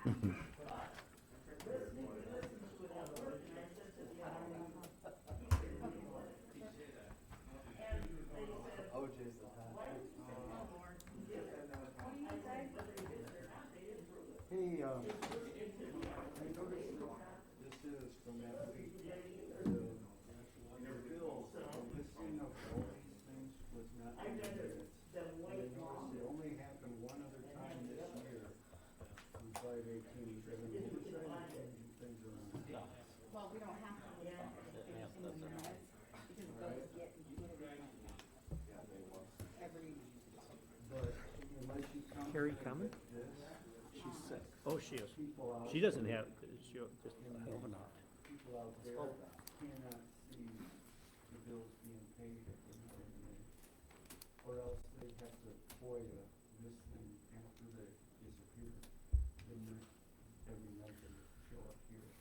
Hey, I noticed that this is from that week. The bill, the listing of all these things was not in the minutes. And I noticed it only happened one other time this year on 5/18. Is that an oversight or changing things around? Well, we don't have to look at things in the minutes, because those get included every, But unless you come. Carrie coming? This, She's sick. Oh, she is. people out. She doesn't have, she just, People out there cannot see the bills being paid if they're not in there. Or else they have to FOIA this thing after they disappear. Then not every night they show up here.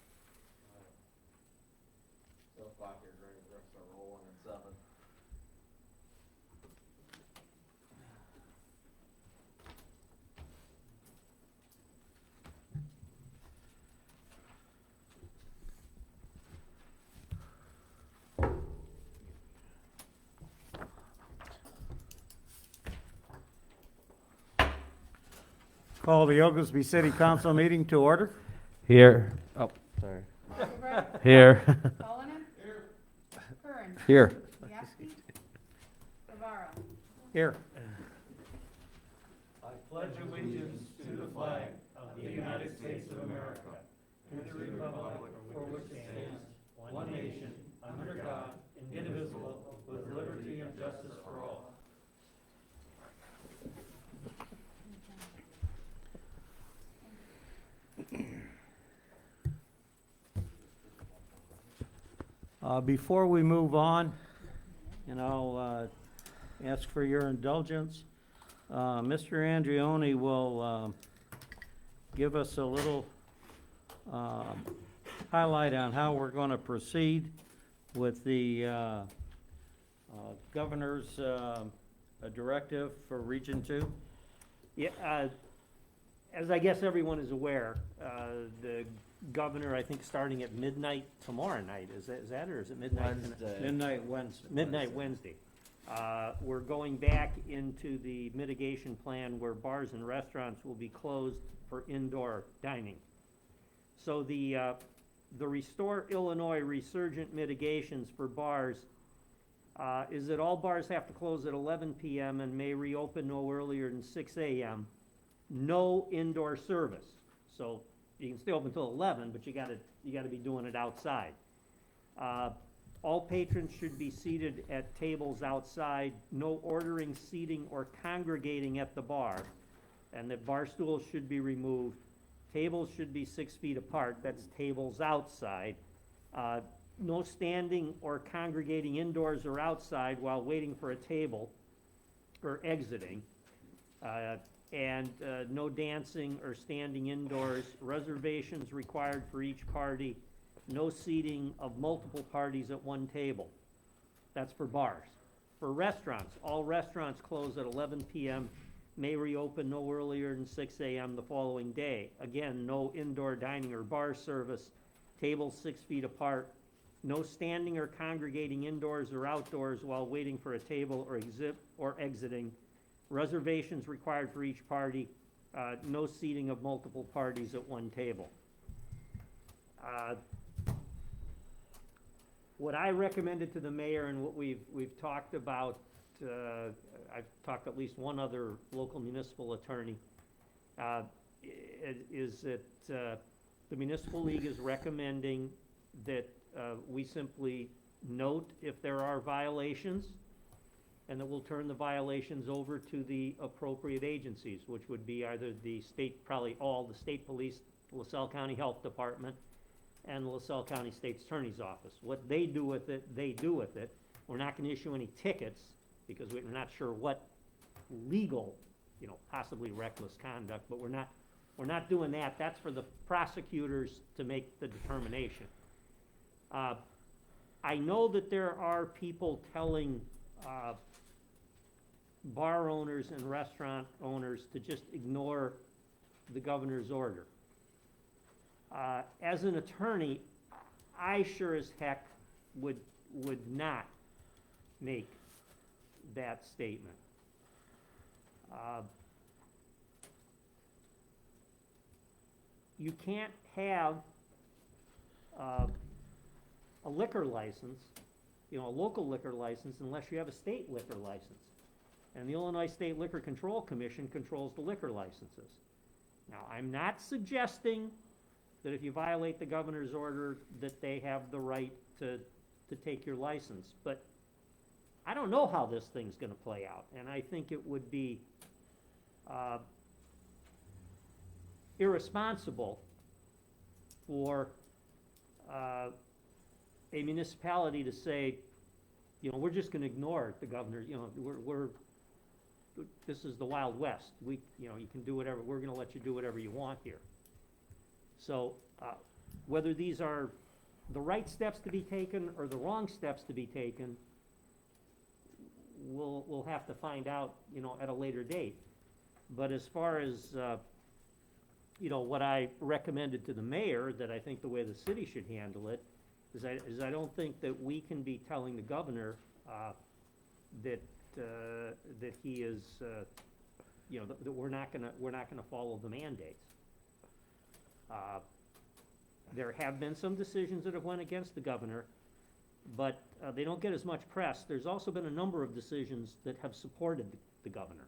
7 o'clock here, Greg, the rest are rolling at 7. Call the Oglesby City Council meeting to order. Here. Oh, sorry. Overbrook, Here. Cullinan. Curran. Here. Yasti. Rivara. Here. I pledge allegiance to the flag of the United States of America, and to the republic for which it stands, one nation, under God, indivisible, with liberty and justice for all. Before we move on, and I'll ask for your indulgence, Mr. Andreoni will give us a little highlight on how we're going to proceed with the governor's directive for Region 2. Yeah, as I guess everyone is aware, the governor, I think, starting at midnight tomorrow night, is that, or is it midnight? Wednesday. Midnight Wednesday. Midnight Wednesday. We're going back into the mitigation plan where bars and restaurants will be closed for indoor dining. So the Restore Illinois resurgent mitigations for bars is that all bars have to close at 11 p.m. and may reopen no earlier than 6 a.m. No indoor service. So you can stay open until 11, but you gotta be doing it outside. All patrons should be seated at tables outside, no ordering, seating, or congregating at the bar, and the bar stools should be removed. Tables should be 6 feet apart, that's tables outside. No standing or congregating indoors or outside while waiting for a table or exiting. And no dancing or standing indoors. Reservations required for each party. No seating of multiple parties at one table. That's for bars. For restaurants, all restaurants close at 11 p.m., may reopen no earlier than 6 a.m. the following day. Again, no indoor dining or bar service, tables 6 feet apart, no standing or congregating indoors or outdoors while waiting for a table or exiting. Reservations required for each party, no seating of multiple parties at one table. What I recommended to the mayor and what we've talked about, I've talked to at least one other local municipal attorney, is that the Municipal League is recommending that we simply note if there are violations, and that we'll turn the violations over to the appropriate agencies, which would be either the state, probably all the state police, the LaSalle County Health Department, and the LaSalle County State's Attorney's Office. What they do with it, they do with it. We're not gonna issue any tickets, because we're not sure what legal, possibly reckless conduct, but we're not doing that. That's for the prosecutors to make the determination. I know that there are people telling bar owners and restaurant owners to just ignore the governor's order. As an attorney, I sure as heck would not make that statement. You can't have a liquor license, a local liquor license, unless you have a state liquor license. And the Illinois State Liquor Control Commission controls the liquor licenses. Now, I'm not suggesting that if you violate the governor's order, that they have the right to take your license, but I don't know how this thing's gonna play out, and I think it would be irresponsible for a municipality to say, we're just gonna ignore the governor, this is the Wild West. You can do whatever, we're gonna let you do whatever you want here. So, whether these are the right steps to be taken or the wrong steps to be taken, we'll have to find out, at a later date. But as far as, what I recommended to the mayor, that I think the way the city should handle it, is I don't think that we can be telling the governor, that he is, that we're not gonna follow the mandates. There have been some decisions that have went against the governor, but they don't get as much press. There's also been a number of decisions that have supported the governor.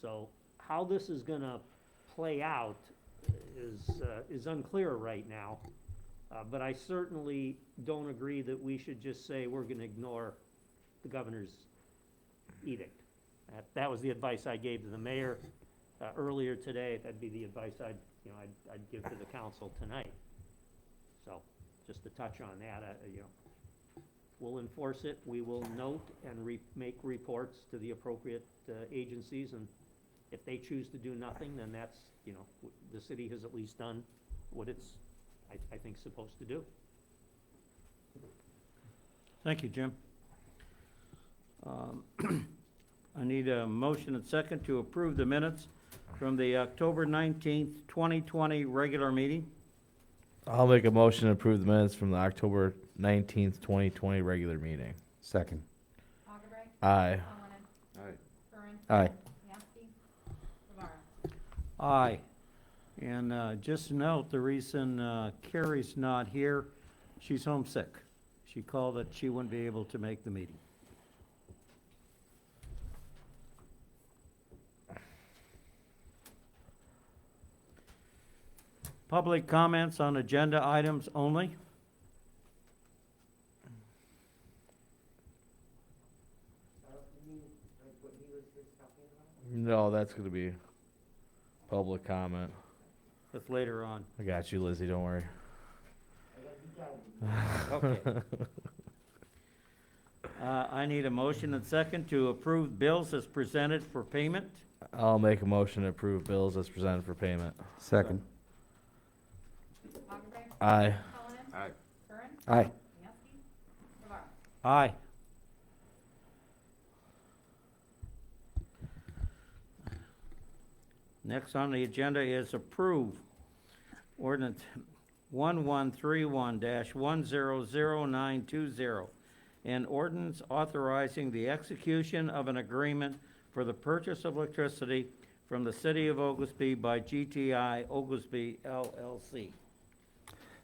So how this is gonna play out is unclear right now, but I certainly don't agree that we should just say we're gonna ignore the governor's edict. That was the advice I gave to the mayor earlier today. That'd be the advice I'd give to the council tonight. So, just to touch on that, we'll enforce it. We will note and make reports to the appropriate agencies, and if they choose to do nothing, then that's, the city has at least done what it's, I think, supposed to do. Thank you, Jim. I need a motion and second to approve the minutes from the October 19th, 2020 regular meeting. I'll make a motion to approve the minutes from the October 19th, 2020 regular meeting. Second. Augubright. Aye. Cullinan. Aye. Curran. Aye. Mieski. Rivera. Aye. And just note, the reason Carrie's not here, she's homesick. She called that she wouldn't be able to make the meeting. Public comments on agenda items only. No, that's gonna be public comment. That's later on. I got you, Lizzie, don't worry. Okay. I need a motion and second to approve bills as presented for payment. I'll make a motion to approve bills as presented for payment. Second. Augubright. Aye. Cullinan. Aye. Curran. Aye. Mieski. Rivera. Aye. Next on the agenda is approve ordinance 1131-100920, an ordinance authorizing the execution of an agreement for the purchase of electricity from the city of Oglesby by GTI Oglesby LLC.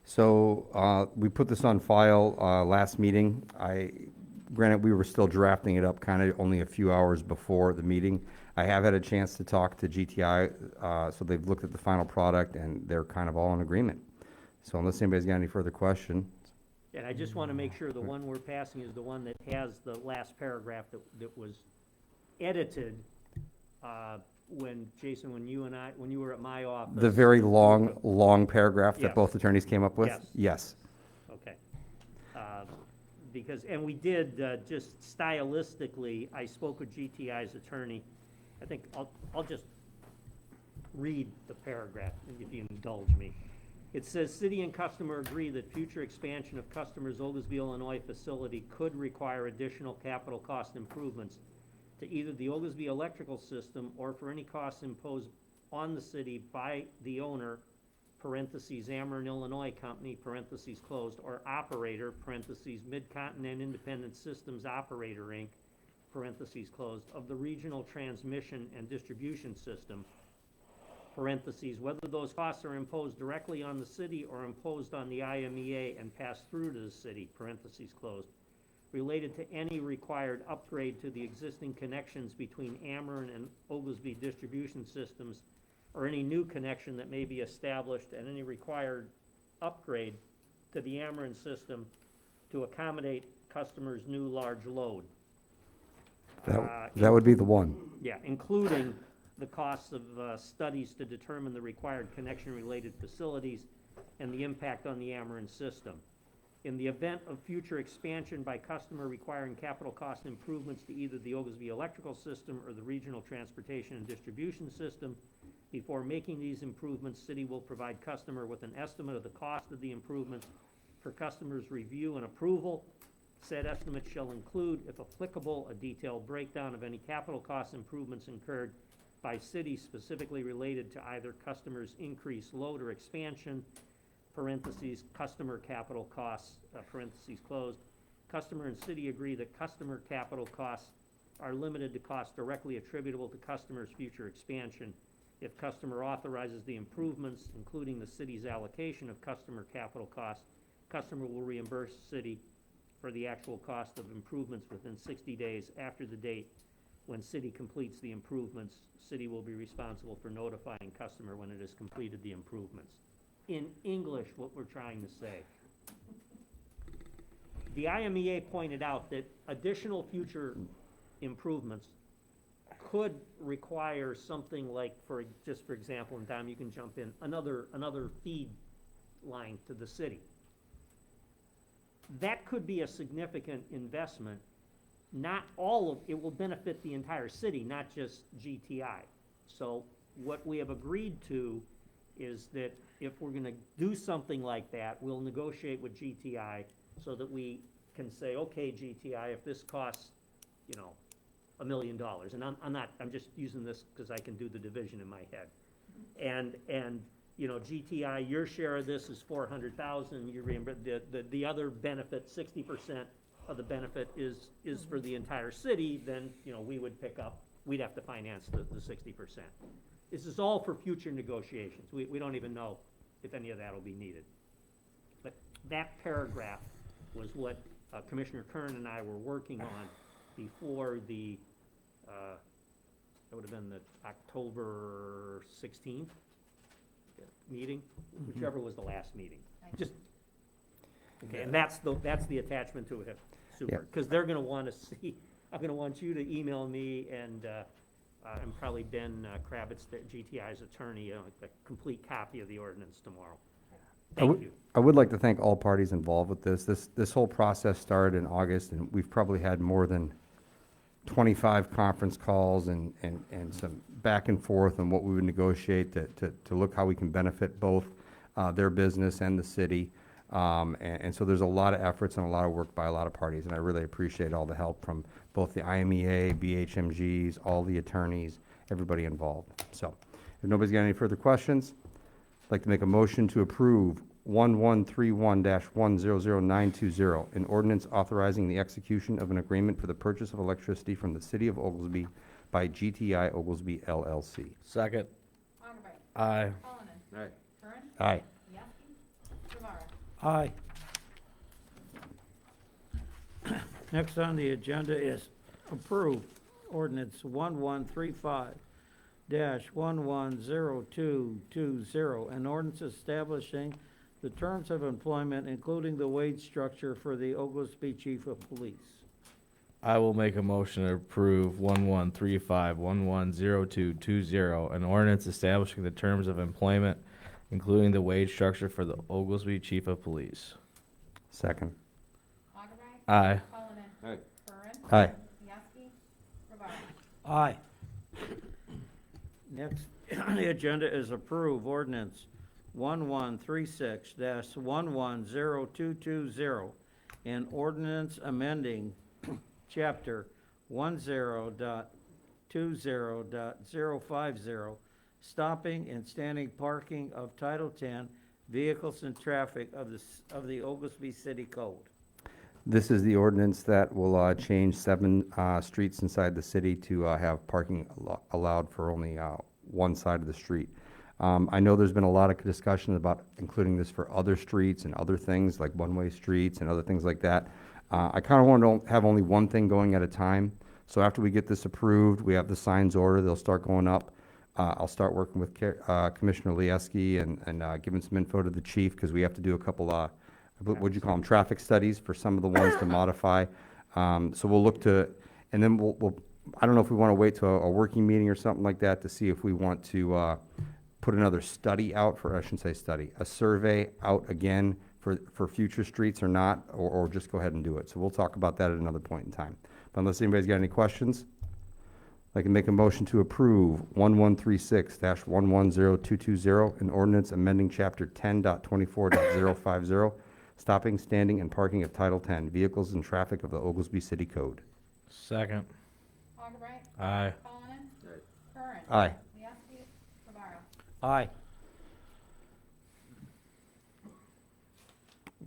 So, we put this on file, last meeting. Granted, we were still drafting it up kind of only a few hours before the meeting. I have had a chance to talk to GTI, so they've looked at the final product and they're kind of all in agreement. So unless anybody's got any further questions. And I just want to make sure the one we're passing is the one that has the last paragraph that was edited when, Jason, when you were at my office. The very long paragraph that Yes. both attorneys came up with? Yes. Yes. Okay. Because, and we did, just stylistically, I spoke with GTI's attorney. I think I'll just read the paragraph, if you indulge me. It says, city and customer agree that future expansion of customer's Oglesby, Illinois facility could require additional capital cost improvements to either the Oglesby electrical system or for any costs imposed on the city by the owner parentheses, Ameren Illinois Company, parentheses closed, or operator, parentheses, Mid-Continent Independent Systems Operator, Inc., parentheses closed, of the regional transmission and distribution system, parentheses, whether those costs are imposed directly on the city or imposed on the IMEA and passed through to the city, parentheses closed, related to any required upgrade to the existing connections between Ameren and Oglesby distribution systems, or any new connection that may be established, and any required upgrade to the Ameren system to accommodate customers' new large load. That would be the one. Yeah, including the costs of studies to determine the required connection-related facilities and the impact on the Ameren system. In the event of future expansion by customer requiring capital cost improvements to either the Oglesby electrical system or the regional transportation and distribution system, before making these improvements, city will provide customer with an estimate of the cost of the improvements for customer's review and approval. Said estimate shall include, if applicable, a detailed breakdown of any capital cost improvements incurred by city specifically related to either customer's increased load or expansion, parentheses, customer capital costs, parentheses closed. Customer and city agree that customer capital costs are limited to costs directly attributable to customer's future expansion. If customer authorizes the improvements, including the city's allocation of customer capital costs, customer will reimburse city for the actual cost of improvements within 60 days after the date when city completes the improvements. City will be responsible for notifying customer when it has completed the improvements. In English, what we're trying to say. The IMEA pointed out that additional future improvements could require something like, for example, and Dom, you can jump in, another feed line to the city. That could be a significant investment. Not all of it will benefit the entire city, not just GTI. So what we have agreed to is that if we're going to do something like that, we'll negotiate with GTI so that we can say, okay, GTI, if this costs, $1 million, and I'm just using this because I can do the division in my head, and GTI, your share of this is $400,000. You reimburse the other benefit, 60% of the benefit is for the entire city. Then we would pick up. We'd have to finance the 60%. This is all for future negotiations. We don't even know if any of that will be needed. But that paragraph was what Commissioner Kern and I were working on before the, that would have been the October 16th meeting, whichever was the last meeting. Just, okay, and that's the attachment to it, super. Because they're going to want to see, I'm going to want you to email me and probably Ben Kravitz, the GTI's attorney, a complete copy of the ordinance tomorrow. Thank you. I would like to thank all parties involved with this. This whole process started in August, and we've probably had more than 25 conference calls and some back and forth on what we would negotiate to look how we can benefit both their business and the city. And so there's a lot of efforts and a lot of work by a lot of parties, and I really appreciate all the help from both the IMEA, BHMGs, all the attorneys, everybody involved. So if nobody's got any further questions, I'd like to make a motion to approve 1131-100920, an ordinance authorizing the execution of an agreement for the purchase of electricity from the city of Oglesby by GTI Oglesby LLC. Second. Augubright. Aye. Cullinan. Aye. Kern. Aye. Yasi. Rivera. Aye. Next on the agenda is approve ordinance 1135-110220, an ordinance establishing the terms of employment, including the wage structure for the Oglesby Chief of Police. I will make a motion to approve 1135-110220, an ordinance establishing the terms of employment, including the wage structure for the Oglesby Chief of Police. Second. Augubright. Aye. Cullinan. Aye. Kern. Aye. Yasi. Rivera. Aye. Next on the agenda is approve ordinance 1136-110220, an ordinance amending chapter 10.20.050, stopping and standing parking of Title 10 vehicles and traffic of the Oglesby City Code. This is the ordinance that will change 7 streets inside the city to have parking allowed for only one side of the street. I know there's been a lot of discussion about including this for other streets and other things like one-way streets and other things like that. I kind of want to have only one thing going at a time. So after we get this approved, we have the signs order, they'll start going up. I'll start working with Commissioner Lieski and giving some info to the chief, because we have to do a couple, what'd you call them, traffic studies for some of the ones to modify. So we'll look to, and then we'll I don't know if we want to wait to a working meeting or something like that to see if we want to put another study out for, I shouldn't say study, a survey out again for future streets or not, or just go ahead and do it. So we'll talk about that at another point in time. But unless anybody's got any questions, I can make a motion to approve 1136-110220, an ordinance amending Chapter 10.24.050, stopping, standing, and parking of Title 10, vehicles and traffic of the Oglesby City Code. Second. Augubright. Aye. Cullinan. Curran. Aye. Mieski. Rivera. Aye.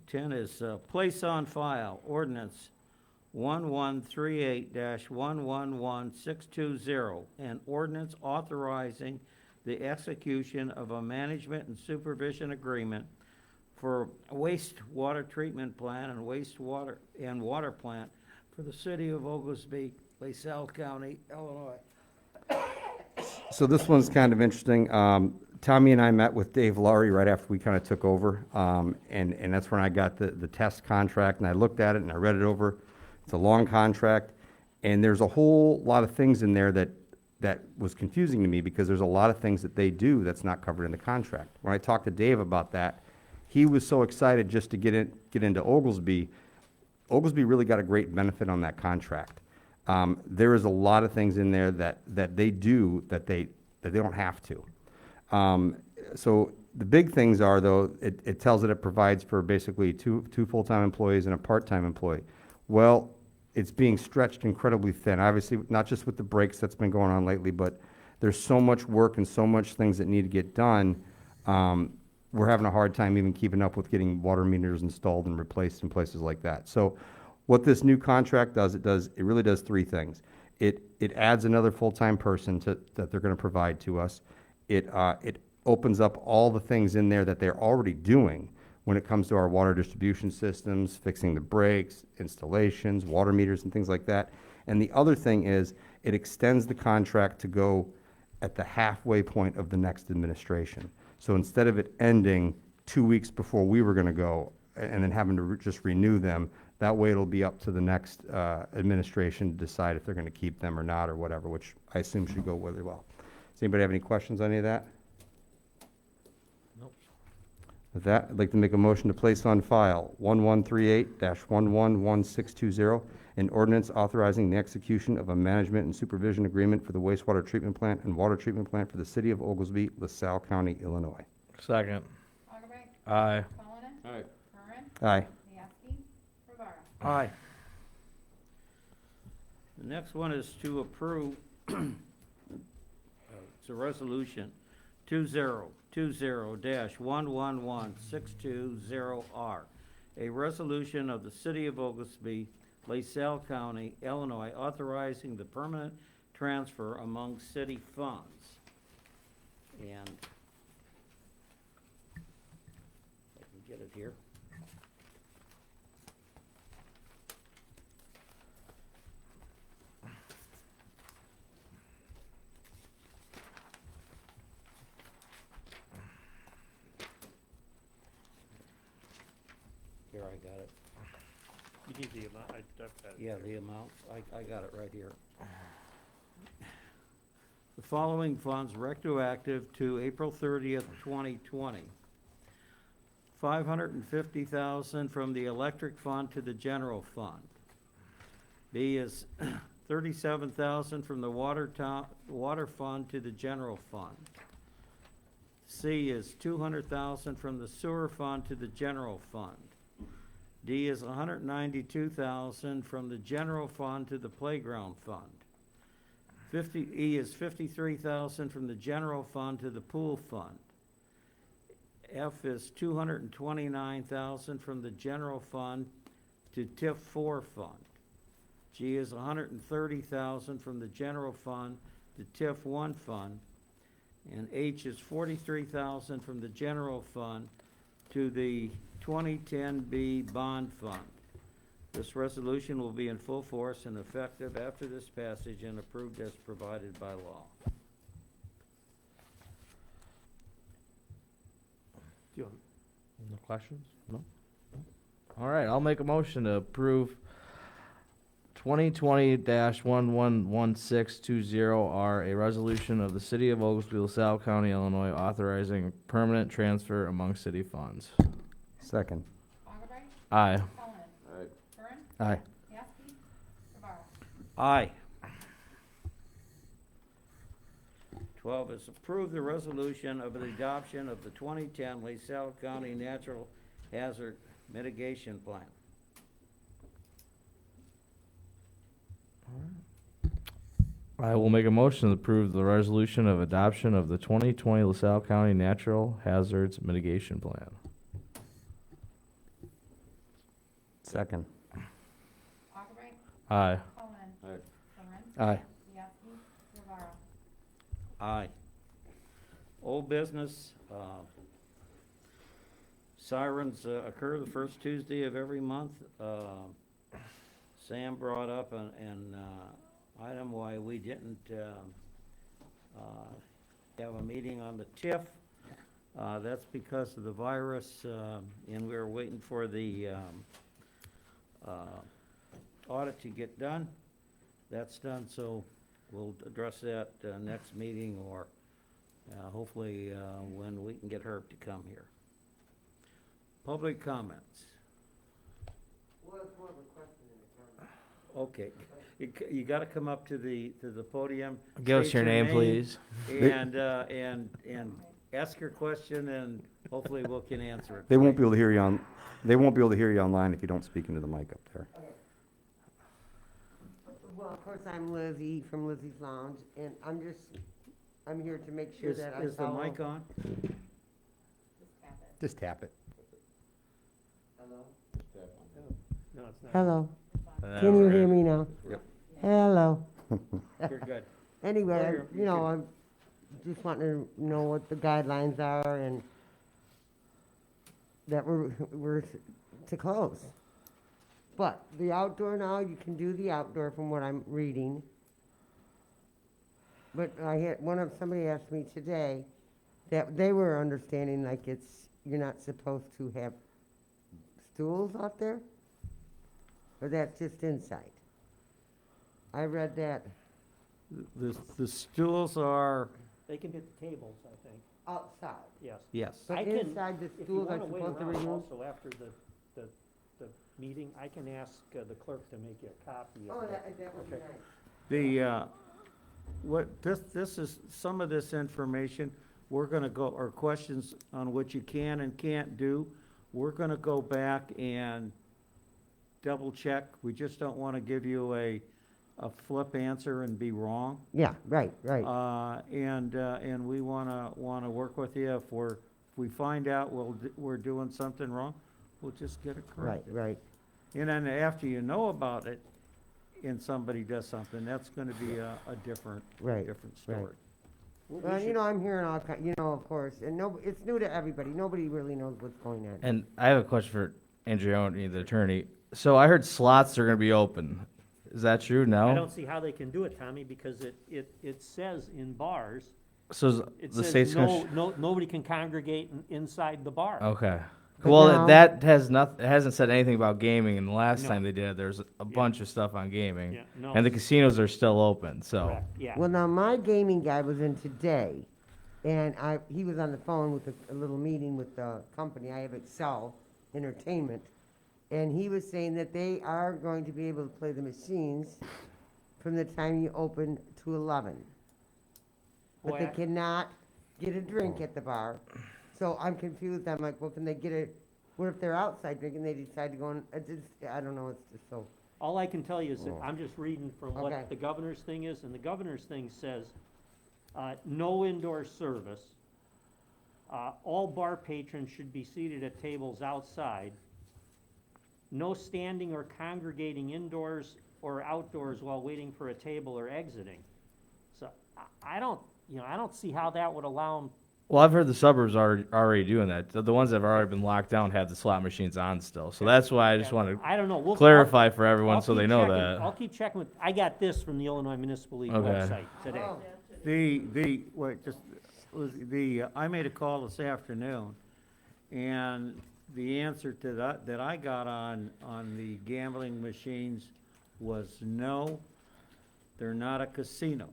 10 is place on file ordinance 1138-111620, an ordinance authorizing the execution of a management and supervision agreement for wastewater treatment plant and wastewater and water plant for the city of Oglesby, LaSalle County, Illinois. So this one's kind of interesting. Tommy and I met with Dave Laurie right after we kind of took over, and that's when I got the test contract, and I looked at it and I read it over. It's a long contract, and there's a whole lot of things in there that was confusing to me, because there's a lot of things that they do that's not covered in the contract. When I talked to Dave about that, he was so excited just to get into Oglesby. Oglesby really got a great benefit on that contract. There is a lot of things in there that they do that they don't have to. So the big things are, though, it tells that it provides for basically two full-time employees and a part-time employee. Well, it's being stretched incredibly thin, obviously, not just with the breaks that's been going on lately, but there's so much work and so much things that need to get done. We're having a hard time even keeping up with getting water meters installed and replaced in places like that. So what this new contract does, it really does 3 things. It adds another full-time person that they're going to provide to us. It opens up all the things in there that they're already doing when it comes to our water distribution systems, fixing the breaks, installations, water meters, and things like that. And the other thing is, it extends the contract to go at the halfway point of the next administration. So instead of it ending 2 weeks before we were going to go and then having to just renew them, that way it'll be up to the next administration to decide if they're going to keep them or not or whatever, which I assume should go really well. Does anybody have any questions on any of that? Nope. With that, I'd like to make a motion to place on file 1138-111620, an ordinance authorizing the execution of a management and supervision agreement for the wastewater treatment plant and water treatment plant for the city of Oglesby, LaSalle County, Illinois. Second. Augubright. Aye. Cullinan. Aye. Curran. Aye. Mieski. Rivera. Aye. The next one is to approve, it's a resolution, 2020-111620R, a resolution of the City of Oglesby, LaSalle County, Illinois, authorizing the permanent transfer among city funds. And I can get it here. Here, I got it. You need the amount, I've got it. Yeah, the amount, I got it right here. The following funds retroactive to April 30th, 2020. $550,000 from the electric fund to the general fund. B is $37,000 from the water fund to the general fund. C is $200,000 from the sewer fund to the general fund. D is $192,000 from the general fund to the playground fund. E is 53,000 from the general fund to the pool fund. F is 229,000 from the general fund to TIF 4 fund. G is 130,000 from the general fund to TIF 1 fund. And H is 43,000 from the general fund to the 2010B bond fund. This resolution will be in full force and effective after this passage and approved as provided by law. Do you want- No questions? No? All right, I'll make a motion to approve 2020-111620R, a resolution of the City of Oglesby, LaSalle County, Illinois, authorizing permanent transfer among city funds. Second. Augubright. Aye. Cullinan. Curran. Aye. Mieski. Rivera. Aye. 12 is approve the resolution of the adoption of the 2010 LaSalle County Natural Hazard Mitigation Plan. I will make a motion to approve the resolution of adoption of the 2020 LaSalle County Natural Hazards Mitigation Plan. Second. Augubright. Aye. Cullinan. Aye. Curran. Aye. Mieski. Rivera. Aye. Old business, sirens occur the first Tuesday of every month. Sam brought up an item why we didn't have a meeting on the TIF. That's because of the virus, and we were waiting for the audit to get done. That's done, so we'll address that next meeting or hopefully when we can get Herb to come here. Public comments. Okay, you gotta come up to the podium. Give us state your name, please. And ask your question, and hopefully we can answer it. They won't be able to hear you on, they won't be able to hear you online if you don't speak into the mic up there. Well, of course, I'm Lizzie from Lizzie's Lounge, and I'm here to make sure that I Is the follow. mic on? Just tap it. No, it's not. Hello, can you hear me now? Yep. Hello. You're good. Anyway, Well, you I'm just wanting to know what the guidelines are and that we're to close. But the outdoor now, you can do the outdoor from what I'm reading. But somebody asked me today that they were understanding like you're not supposed to have stools out there? Or that's just inside? I read that The stools are, They can hit the tables, I think, outside. yes. yes. But I can- inside the If you stools are wanna wait supposed to around remove? also after the meeting, I can ask the clerk to make you a copy Oh, of it. that would be Okay. nice. This is, some of this information, we're gonna go, or questions on what you can and can't do, we're gonna go back and double check. We just don't wanna give you a flip answer and be wrong. Yeah, right. And we wanna work with you. If we find out we're doing something wrong, we'll just get it corrected. Right. And then after you know about it, and somebody does something, that's gonna be a different Right, story. right. We Well, should- I'm hearing all of course, and it's new to everybody. Nobody really knows what's going on. And I have a question for Andreoni, the attorney. So I heard slots are gonna be open. Is that true? No? I don't see how they can do it, Tommy, because it says in bars, So is it the state's says gonna, nobody can congregate inside the bar. okay. But Well, now- that has it hasn't said anything about gaming, and the last No. time they did, there's a bunch of stuff on gaming. Yeah, no. And the casinos are still open, so. Correct, yeah. Well, now, my gaming guy was in today, and he was on the phone with a little meeting with the company. I have Excel Entertainment, and he was saying that they are going to be able to play the machines from the time you open to 11. But they Boy, I- cannot get a drink at the bar. So I'm confused. I'm like, well, can they get what if they're outside drinking, they decide to go in, I don't know, it's just so All I can tell you is that Oh. I'm just reading from Okay. what the governor's thing is, and the governor's thing says, no indoor service. All bar patrons should be seated at tables outside. No standing or congregating indoors or outdoors while waiting for a table or exiting. So I don't, I don't see how that would allow them. Well, I've heard the suburbs are already doing that. The ones that have already been locked down have the slot machines on still. So that's why I just want to I don't know. We'll clarify for everyone I'll so they keep know checking- that. I'll keep checking with, I got this from the Illinois Municipal League Okay. website today. Oh, I made a call this afternoon, and the answer to that I got on the gambling machines was no, they're not a casino.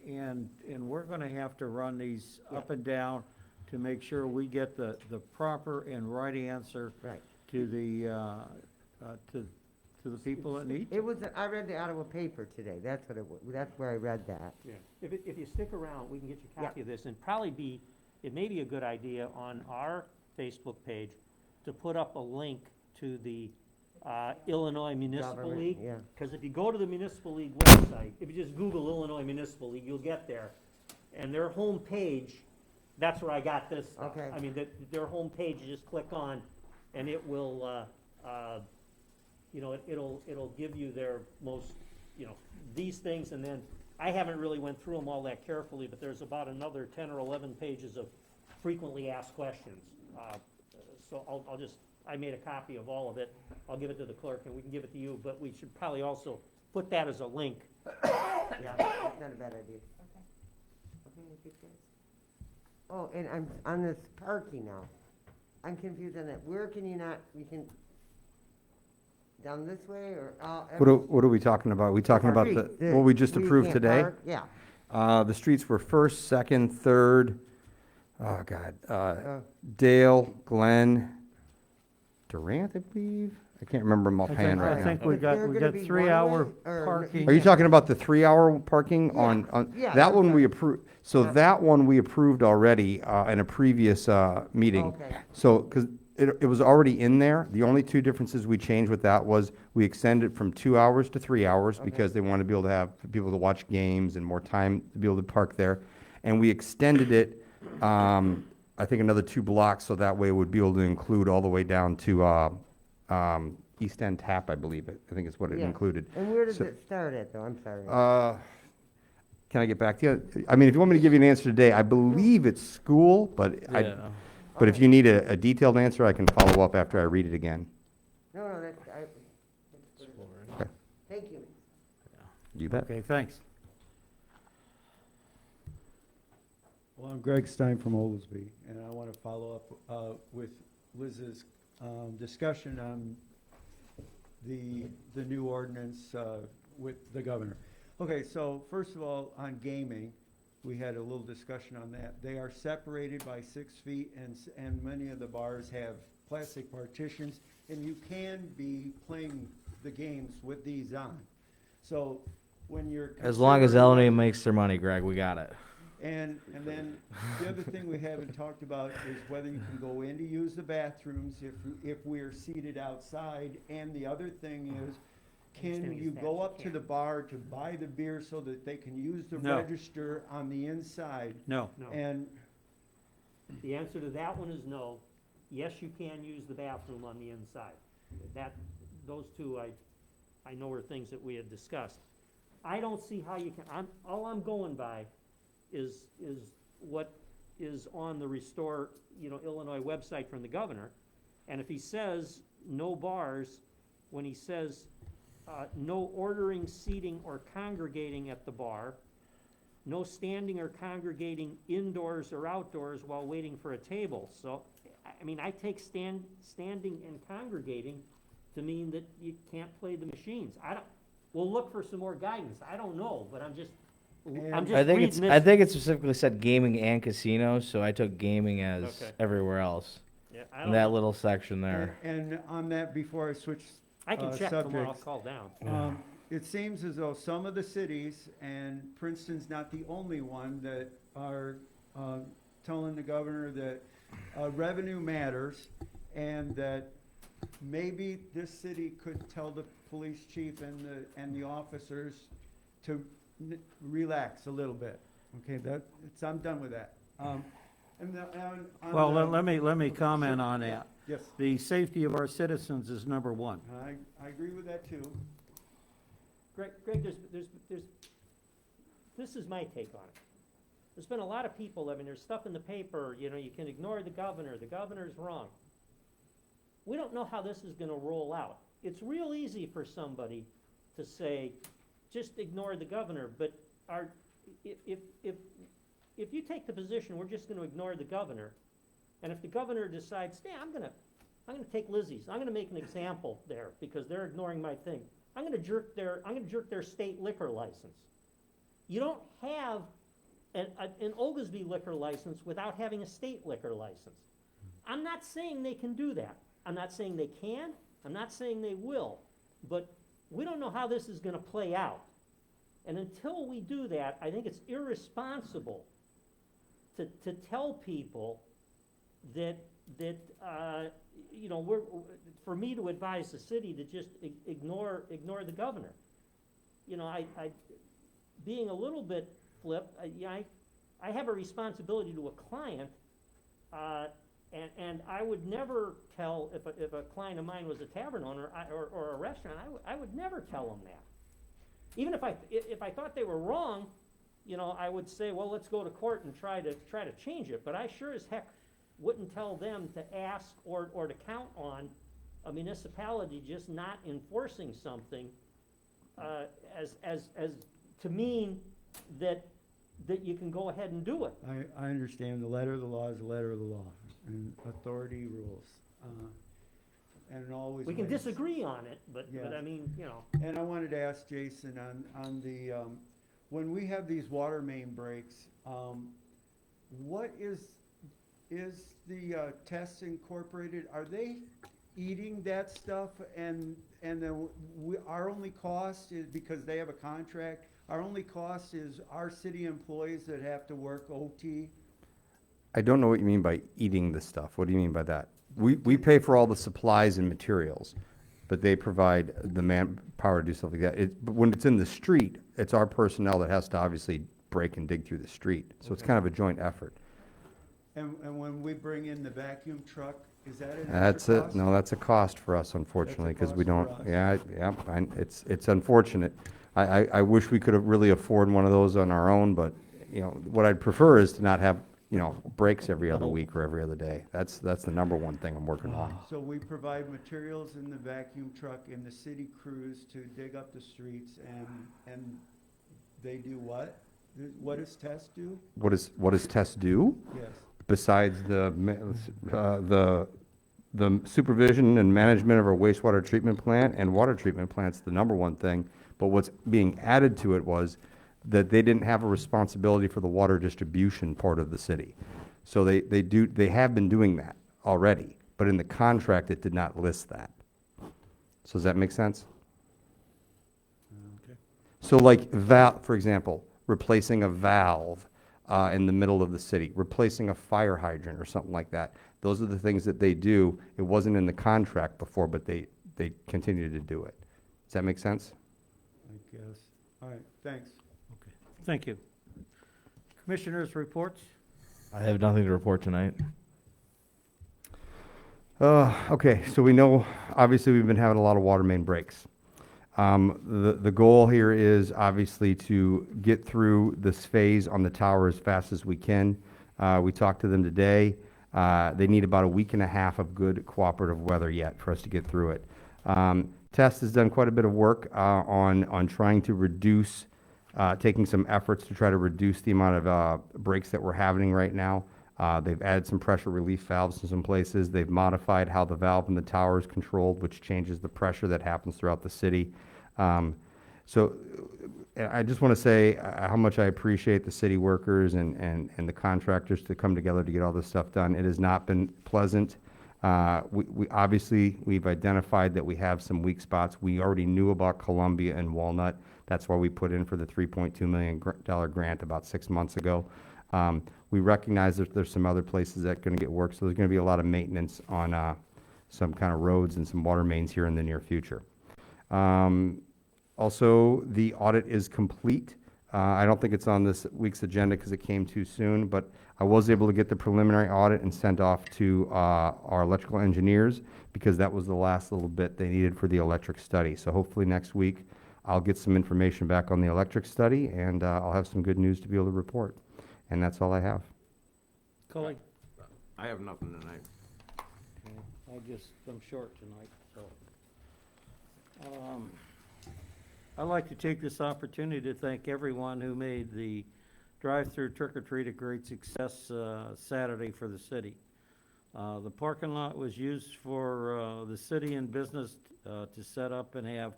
And we're gonna have to run these up and down to make sure we get the proper and right answer right. to the people that need. It was, I read the Ottawa paper today, that's what it was, that's where I read that. Yeah. If you stick around, we can get you a copy of this, and it may be a good idea on our Facebook page to put up a link to the Illinois Municipal Government, League. yeah. Because if you go to the Municipal League website, if you just Google Illinois Municipal League, you'll get there. And their home page, that's where I got this stuff. Okay. I mean, their home page, you just click on, and it will, it'll give you their most, these things, and then, I haven't really went through them all that carefully, but there's about another 10 or 11 pages of frequently asked questions. So I made a copy of all of it. I'll give it to the clerk, and we can give it to you, but we should probably also put that as a link. Yeah, that's not a bad idea. Okay, I get that. Oh, and I'm on this parking now. I'm confused on that. Where can you not, you can, down this way or? What are we talking about? We talking about what we just approved today? Yeah. The streets were First, Second, Third, Dale, Glen, Durant, I believe. I can't remember them offhand I right think now. we Is there got gonna be 3-hour one-way or- parking. Are you talking about the 3-hour parking Yeah, on, yeah, that that's one we right. approved, so that one we approved already, in a previous, meeting. Okay. So, because it was already in there, the only two differences we changed with that was we extended from 2 hours to 3 hours Okay. because they wanted to be able to have people to watch games and more time to be able to park there. And we extended it, I think another 2 blocks, so that way it would be able to include all the way down to, East End Tap, I believe it, I think is what it Yeah. included. And where does So- it start at though? I'm sorry. Can I get back to you? I mean, if you want me to give you an answer today, I believe it's school, but Yeah. but if you need a detailed answer, I can follow up after I read it again. No, that's, Okay. thank you. You bet. Okay, thanks. Well, I'm Greg Stein from Oglesby, and I want to follow up with Liz's discussion on the new ordinance with the governor. Okay, so first of all, on gaming, we had a little discussion on that. They are separated by 6 feet, and many of the bars have plastic partitions, and you can be playing the games with these on. So when you're As long as considering- LNA makes their money, Greg, we got it. And then the other thing we haven't talked about is whether you can go in to use the bathrooms if we're seated outside. And the other thing is, can Understanding you is that go you up to can't. the bar to buy the beer so that they can use the No. register on the inside? No. No. And, The answer to that one is no. Yes, you can use the bathroom on the inside. Those two, I know are things that we had discussed. I don't see how you can, all I'm going by is what is on the Restore, Illinois website from the governor. And if he says no bars, when he says, no ordering, seating, or congregating at the bar, no standing or congregating indoors or outdoors while waiting for a table. So, I take standing and congregating to mean that you can't play the machines. We'll look for some more guidance. I don't know, but I'm just I think reading this. I think it specifically said gaming and casinos, so I took gaming as Okay. everywhere else. Yeah, I In don't that know. little section there. and on that, before I switch I can check tomorrow, I'll subjects, call down. It seems as though some of the cities, and Princeton's not the only one, that are telling the governor that revenue matters and that maybe this city could tell the police chief and the officers to relax a little bit. Okay, I'm done with that. Well, let me comment on that. Yes, The safety of our citizens is number one. I agree with that too. Greg, this is my take on it. There's been a lot of people, I mean, there's stuff in the paper, you know, you can ignore the governor's wrong. We don't know how this is gonna roll out. It's real easy for somebody to say, just ignore the governor, but if you take the position, we're just gonna ignore the governor, and if the governor decides, yeah, I'm gonna take Lizzie's, I'm gonna make an example there, because they're ignoring my thing. I'm gonna jerk their state liquor license. You don't have an Oglesby liquor license without having a state liquor license. I'm not saying they can do that. I'm not saying they can, I'm not saying they will, but we don't know how this is gonna play out. And until we do that, I think it's irresponsible to tell people that you know, for me to advise the city to just ignore the governor. You know, I being a little bit flip, I have a responsibility to a client, and I would never tell, if a client of mine was a tavern owner or a restaurant, I would never tell them that. Even if I thought they were wrong, you know, I would say, well, let's go to court and try to change it. But I sure as heck wouldn't tell them to ask or to count on a municipality just not enforcing something as to mean that you can go ahead and do it. I understand the letter of the law is the letter of the law, and authority rules. And always. We can wins. disagree on it, but Yes. I mean, you know. And I wanted to ask Jason on the, when we have these water main breaks, what is the tests incorporated? Are they eating that stuff and then our only cost is, because they have a contract, our only cost is our city employees that have to work OT? I don't know what you mean by eating the stuff. What do you mean by that? We pay for all the supplies and materials, but they provide the manpower to do stuff like that. But when it's in the street, it's our personnel that has to obviously break and dig through the street. So it's kind of a joint effort. And when we bring in the vacuum truck, is that an That's extra it. cost? No, that's a cost for us, unfortunately, because we don't, cost for us. yeah, it's unfortunate. I wish we could have really afford one of those on our own, but, you know, what I'd prefer is to not have, you know, breaks every other week or every other day. That's the number one thing I'm working on. So we provide materials in the vacuum truck and the city crews to dig up the streets, and they do what? What does Tess do? What does Tess do? Yes. Besides the supervision and management of our wastewater treatment plant and water treatment plant's the number one thing, but what's being added to it was that they didn't have a responsibility for the water distribution part of the city. So they have been doing that already, but in the contract, it did not list that. So does that make sense? Okay. So like for example, replacing a valve in the middle of the city, replacing a fire hydrant or something like that. Those are the things that they do. It wasn't in the contract before, but they continue to do it. Does that make sense? I guess. All right, thanks. Thank you. Commissioners' reports? I have nothing to report tonight. Okay, so we know, obviously, we've been having a lot of water main breaks. The goal here is obviously to get through this phase on the tower as fast as we can. We talked to them today. They need about a week and a half of good cooperative weather yet for us to get through it. Tess has done quite a bit of work on trying to reduce, taking some efforts to try to reduce the amount of breaks that we're having right now. They've added some pressure relief valves in some places. They've modified how the valve in the tower is controlled, which changes the pressure that happens throughout the city. So I just want to say how much I appreciate the city workers and the contractors to come together to get all this stuff done. It has not been pleasant. We obviously, we've identified that we have some weak spots. We already knew about Columbia and Walnut. That's why we put in for the $3.2 million grant about 6 months ago. We recognize that there's some other places that are going to get work, so there's going to be a lot of maintenance on some kind of roads and some water mains here in the near future. Also, the audit is complete. I don't think it's on this week's agenda because it came too soon, but I was able to get the preliminary audit and sent off to our electrical engineers because that was the last little bit they needed for the electric study. So hopefully next week, I'll get some information back on the electric study, and I'll have some good news to be able to report. And that's all I have. Cully? I have nothing tonight. I'm short tonight, so. I'd like to take this opportunity to thank everyone who made the drive-through trick-or-treat a great success Saturday for the city. The parking lot was used for the city and business to set up and have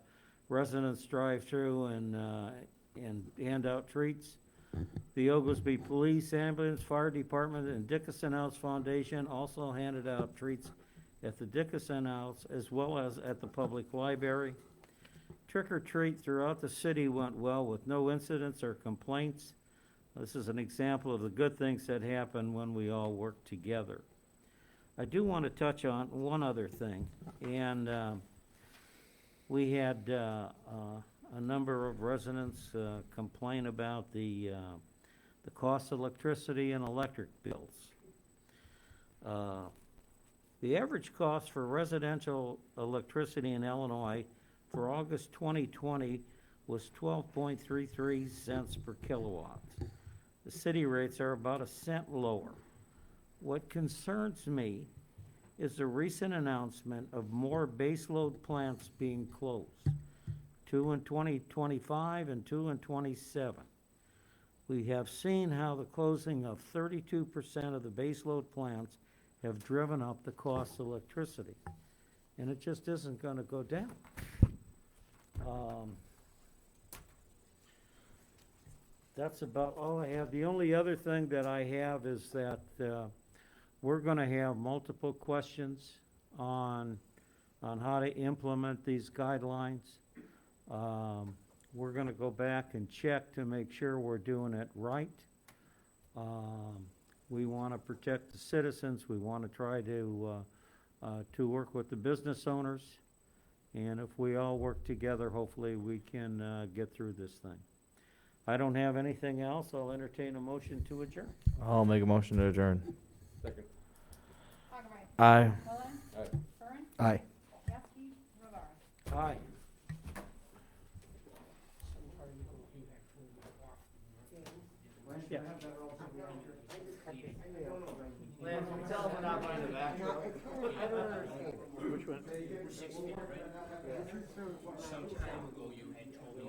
residents drive through and hand out treats. The Oglesby Police, Ambulance, Fire Department, and Dickinson House Foundation also handed out treats at the Dickinson House as well as at the public library. Trick-or-treat throughout the city went well with no incidents or complaints. This is an example of the good things that happen when we all work together. I do want to touch on one other thing, and we had a number of residents complain about the cost of electricity and electric bills. The average cost for residential electricity in Illinois for August 2020 was 12.33 cents per kilowatt. The city rates are about a cent lower. What concerns me is the recent announcement of more baseload plants being closed, 2 in 2025 and 2 in 27. We have seen how the closing of 32% of the baseload plants have driven up the cost of electricity, and it just isn't going to go down. That's about all I have. The only other thing that I have is that we're going to have multiple questions on how to implement these guidelines. We're going to go back and check to make sure we're doing it right. We want to protect the citizens. We want to try to work with the business owners. And if we all work together, hopefully we can get through this thing. I don't have anything else. I'll entertain a motion to adjourn. I'll make a motion to adjourn. Second. Augubright. Aye. Mullen. Aye. Curran. Aye. Yasi. Rivera. Aye. Yeah. Lance, can you tell them we're not buying the back? No, it's kind of, I don't understand. Which one? Some time ago, you had told me